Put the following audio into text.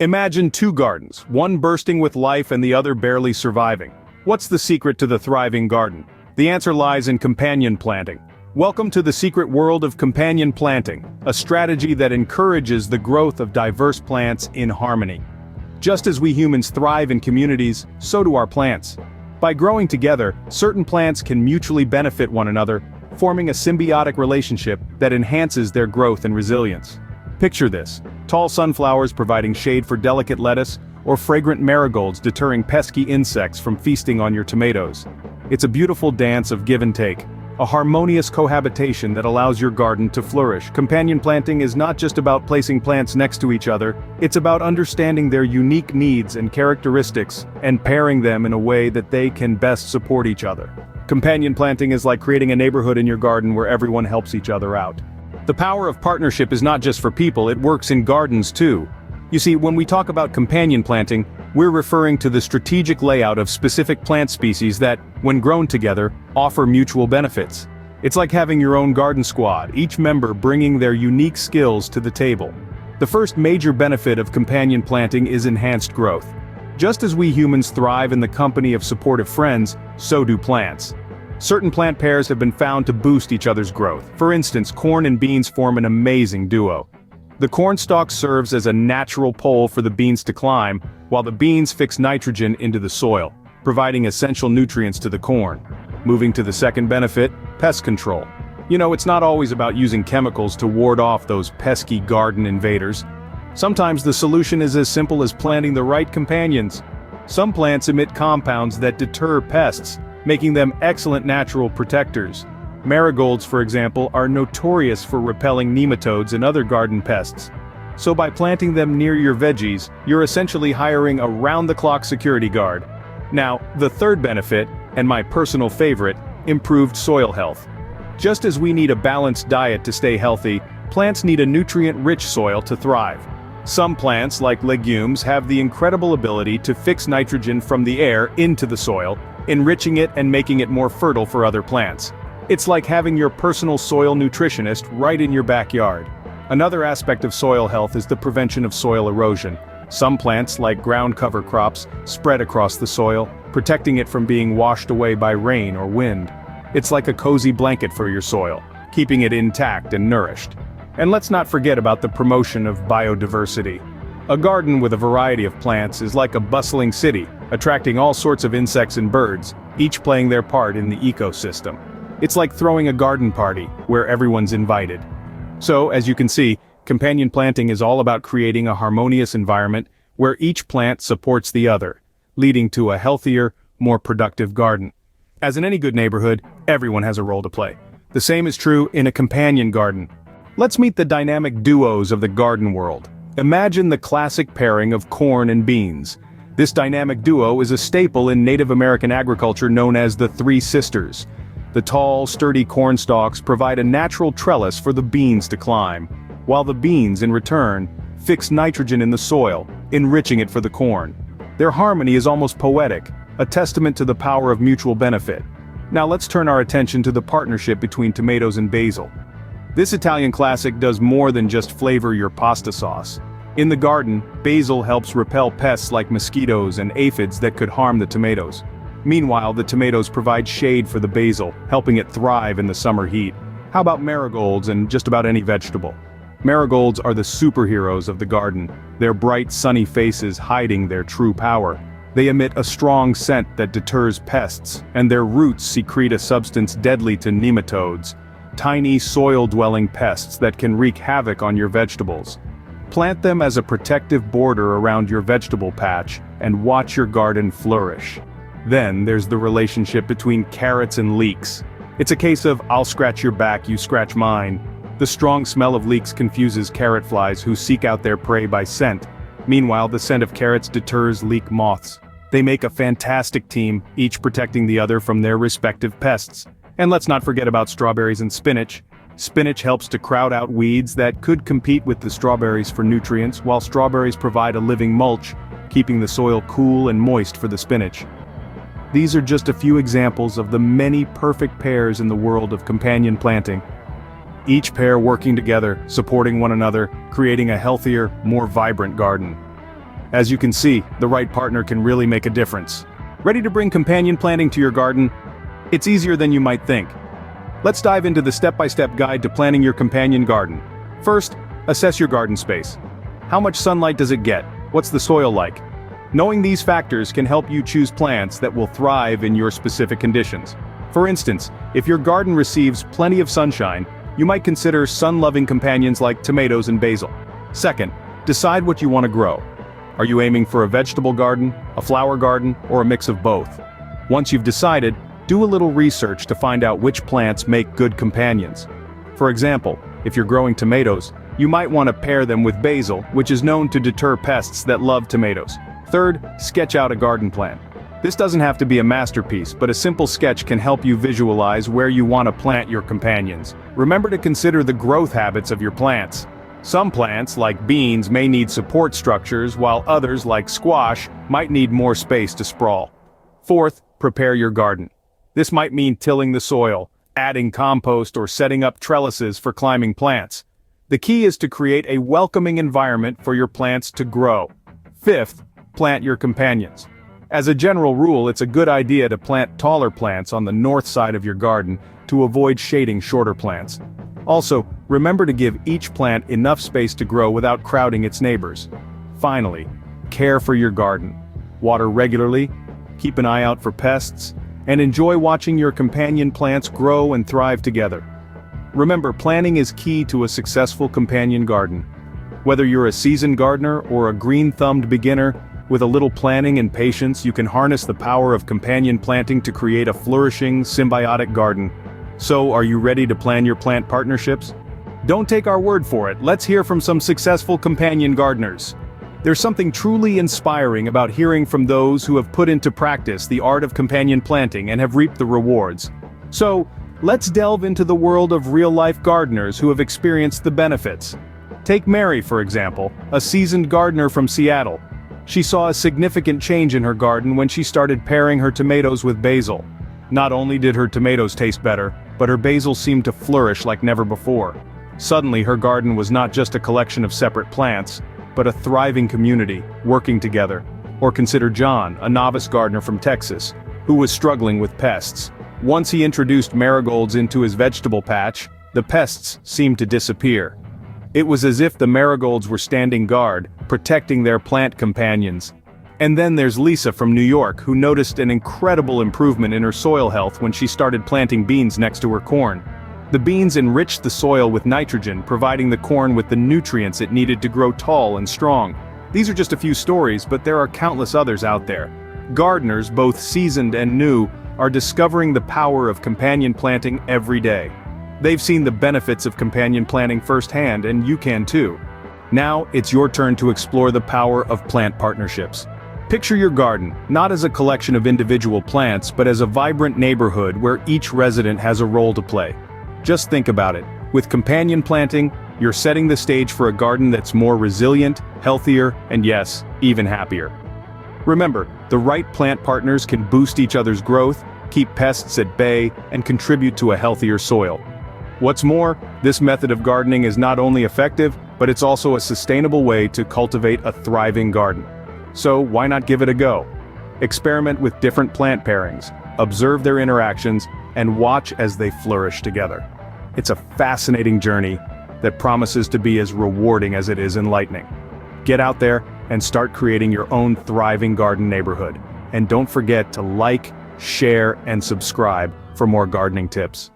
Imagine two gardens, one bursting with life and the other barely surviving. What's the secret to the thriving garden? The answer lies in companion planting. Welcome to the secret world of companion planting, a strategy that encourages the growth of diverse plants in harmony. Just as we humans thrive in communities, so do our plants. By growing together, certain plants can mutually benefit one another, forming a symbiotic relationship that enhances their growth and resilience. Picture this: tall sunflowers providing shade for delicate lettuce, or fragrant marigolds deterring pesky insects from feasting on your tomatoes. It's a beautiful dance of give and take, a harmonious cohabitation that allows your garden to flourish. Companion planting is not just about placing plants next to each other, it's about understanding their unique needs and characteristics and pairing them in a way that they can best support each other. Companion planting is like creating a neighborhood in your garden where everyone helps each other out. The power of partnership is not just for people, it works in gardens too. You see, when we talk about companion planting, we're referring to the strategic layout of specific plant species that, when grown together, offer mutual benefits. It's like having your own garden squad, each member bringing their unique skills to the table. The first major benefit of companion planting is enhanced growth. Just as we humans thrive in the company of supportive friends, so do plants. Certain plant pairs have been found to boost each other's growth. For instance, corn and beans form an amazing duo. The corn stalk serves as a natural pole for the beans to climb, while the beans fix nitrogen into the soil, providing essential nutrients to the corn. Moving to the second benefit, pest control. You know, it's not always about using chemicals to ward off those pesky garden invaders. Sometimes the solution is as simple as planting the right companions. Some plants emit compounds that deter pests, making them excellent natural protectors. Marigolds, for example, are notorious for repelling nematodes and other garden pests. So by planting them near your veggies, you're essentially hiring a round-the-clock security guard. Now, the third benefit, and my personal favorite, improved soil health. Just as we need a balanced diet to stay healthy, plants need a nutrient-rich soil to thrive. Some plants, like legumes, have the incredible ability to fix nitrogen from the air into the soil, enriching it and making it more fertile for other plants. It's like having your personal soil nutritionist right in your backyard. Another aspect of soil health is the prevention of soil erosion. Some plants, like ground cover crops, spread across the soil, protecting it from being washed away by rain or wind. It's like a cozy blanket for your soil, keeping it intact and nourished. And let's not forget about the promotion of biodiversity. A garden with a variety of plants is like a bustling city, attracting all sorts of insects and birds, each playing their part in the ecosystem. It's like throwing a garden party, where everyone's invited. So, as you can see, companion planting is all about creating a harmonious environment where each plant supports the other, leading to a healthier, more productive garden. As in any good neighborhood, everyone has a role to play. The same is true in a companion garden. Let's meet the dynamic duos of the garden world. Imagine the classic pairing of corn and beans. This dynamic duo is a staple in Native American agriculture known as the Three Sisters. The tall, sturdy corn stalks provide a natural trellis for the beans to climb, while the beans, in return, fix nitrogen in the soil, enriching it for the corn. Their harmony is almost poetic, a testament to the power of mutual benefit. Now let's turn our attention to the partnership between tomatoes and basil. This Italian classic does more than just flavor your pasta sauce. In the garden, basil helps repel pests like mosquitoes and aphids that could harm the tomatoes. Meanwhile, the tomatoes provide shade for the basil, helping it thrive in the summer heat. How about marigolds and just about any vegetable? Marigolds are the superheroes of the garden, their bright sunny faces hiding their true power. They emit a strong scent that deters pests, and their roots secrete a substance deadly to nematodes, tiny soil-dwelling pests that can wreak havoc on your vegetables. Plant them as a protective border around your vegetable patch, and watch your garden flourish. Then there's the relationship between carrots and leeks. It's a case of I'll scratch your back, you scratch mine. The strong smell of leeks confuses carrot flies who seek out their prey by scent. Meanwhile, the scent of carrots deters leek moths. They make a fantastic team, each protecting the other from their respective pests. And let's not forget about strawberries and spinach. Spinach helps to crowd out weeds that could compete with the strawberries for nutrients, while strawberries provide a living mulch, keeping the soil cool and moist for the spinach. These are just a few examples of the many perfect pairs in the world of companion planting. Each pair working together, supporting one another, creating a healthier, more vibrant garden. As you can see, the right partner can really make a difference. Ready to bring companion planting to your garden? It's easier than you might think. Let's dive into the step-by-step guide to planting your companion garden. First, assess your garden space. How much sunlight does it get? What's the soil like? Knowing these factors can help you choose plants that will thrive in your specific conditions. For instance, if your garden receives plenty of sunshine, you might consider sun-loving companions like tomatoes and basil. Second, decide what you want to grow. Are you aiming for a vegetable garden, a flower garden, or a mix of both? Once you've decided, do a little research to find out which plants make good companions. For example, if you're growing tomatoes, you might want to pair them with basil, which is known to deter pests that love tomatoes. Third, sketch out a garden plan. This doesn't have to be a masterpiece, but a simple sketch can help you visualize where you want to plant your companions. Remember to consider the growth habits of your plants. Some plants, like beans, may need support structures, while others, like squash, might need more space to sprawl. Fourth, prepare your garden. This might mean tilling the soil, adding compost, or setting up trellises for climbing plants. The key is to create a welcoming environment for your plants to grow. Fifth, plant your companions. As a general rule, it's a good idea to plant taller plants on the north side of your garden to avoid shading shorter plants. Also, remember to give each plant enough space to grow without crowding its neighbors. Finally, care for your garden. Water regularly, keep an eye out for pests, and enjoy watching your companion plants grow and thrive together. Remember, planning is key to a successful companion garden. Whether you're a seasoned gardener or a green-thumbed beginner, with a little planning and patience, you can harness the power of companion planting to create a flourishing, symbiotic garden. So, are you ready to plan your plant partnerships? Don't take our word for it, let's hear from some successful companion gardeners. There's something truly inspiring about hearing from those who have put into practice the art of companion planting and have reaped the rewards. So, let's delve into the world of real-life gardeners who have experienced the benefits. Take Mary, for example, a seasoned gardener from Seattle. She saw a significant change in her garden when she started pairing her tomatoes with basil. Not only did her tomatoes taste better, but her basil seemed to flourish like never before. Suddenly, her garden was not just a collection of separate plants, but a thriving community, working together. Or consider John, a novice gardener from Texas, who was struggling with pests. Once he introduced marigolds into his vegetable patch, the pests seemed to disappear. It was as if the marigolds were standing guard, protecting their plant companions. And then there's Lisa from New York, who noticed an incredible improvement in her soil health when she started planting beans next to her corn. The beans enriched the soil with nitrogen, providing the corn with the nutrients it needed to grow tall and strong. These are just a few stories, but there are countless others out there. Gardeners, both seasoned and new, are discovering the power of companion planting every day. They've seen the benefits of companion planting firsthand, and you can too. Now, it's your turn to explore the power of plant partnerships. Picture your garden, not as a collection of individual plants, but as a vibrant neighborhood where each resident has a role to play. Just think about it. With companion planting, you're setting the stage for a garden that's more resilient, healthier, and yes, even happier. Remember, the right plant partners can boost each other's growth, keep pests at bay, and contribute to a healthier soil. What's more, this method of gardening is not only effective, but it's also a sustainable way to cultivate a thriving garden. So why not give it a go? Experiment with different plant pairings, observe their interactions, and watch as they flourish together. It's a fascinating journey that promises to be as rewarding as it is enlightening. Get out there and start creating your own thriving garden neighborhood. And don't forget to like, share, and subscribe for more gardening tips.